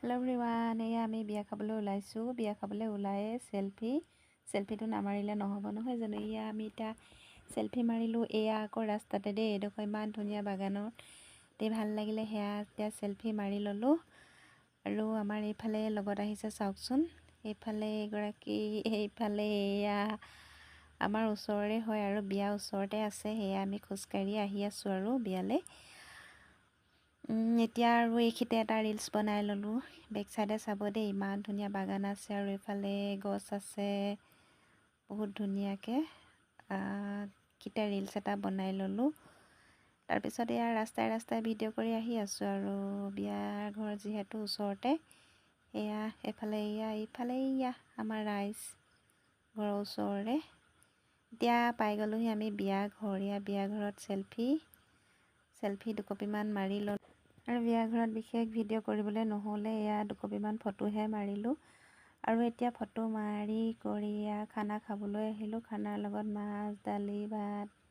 Hello' everyone, এয়া আমি বিয়া খাবলৈ ওলাইছোঁ। বিয়া খাবলৈ ওলায়ে চেলফিটো নামাৰিলে নহ'ব নহয় জানো। এয়া আমি এতিয়া চেলফি মাৰিলোঁ। এয়া আকৌ ৰাস্তাতে দেই, এইডোখৰ ইমান ধুনীয়া বাগানত ভাল লাগিলে। সেয়া এতিয়া চেলফি মাৰি ল'লোঁ। আৰু আমাৰ এইফালে লগত আহিছে চাওকচোন, এইফালে এগৰাকী, এইফালে এয়া আমাৰ ওচৰৰে হয় আৰু বিয়া ওচৰতে আছে। সেয়া আমি খোজকাঢ়ি আহি আছোঁ আৰু বিয়ালৈ। এতিয়া আৰু এইখিতে এটা ৰিলচ বনাই ল'লোঁ। বেক চাইডে চাব দেই, ইমান ধুনীয়া বাগান আছে আৰু এইফালে গছ আছে বহুত ধুনীয়াকৈ। কিটা ৰিলচ এটা বনাই ল'লোঁ। তাৰপিছত এয়া ৰাস্তাই ৰাস্তাই ভিডিঅ' কৰি আহি আছোঁ আৰু বিয়াৰ ঘৰ যিহেতু ওচৰতে। এয়া এইফালে এইফালে আমাৰ ৰাইজ ঘৰৰ ওচৰৰে। এতিয়া পাই গ'লোহি আমি বিয়া ঘৰ। বিয়া ঘৰত চেলফি দুকপিমান মাৰি ল'লোঁ। আৰু বিয়া ঘৰত বিশেষ ভিডিঅ' কৰিবলৈ নহ'লে, এয়া দুকপিমান ফটোহে মাৰিলোঁ। আৰু এতিয়া ফটো মাৰি কৰি খানা খাবলৈ আহিলোঁ। খানাৰ লগত মাছ, দালি, ভাত,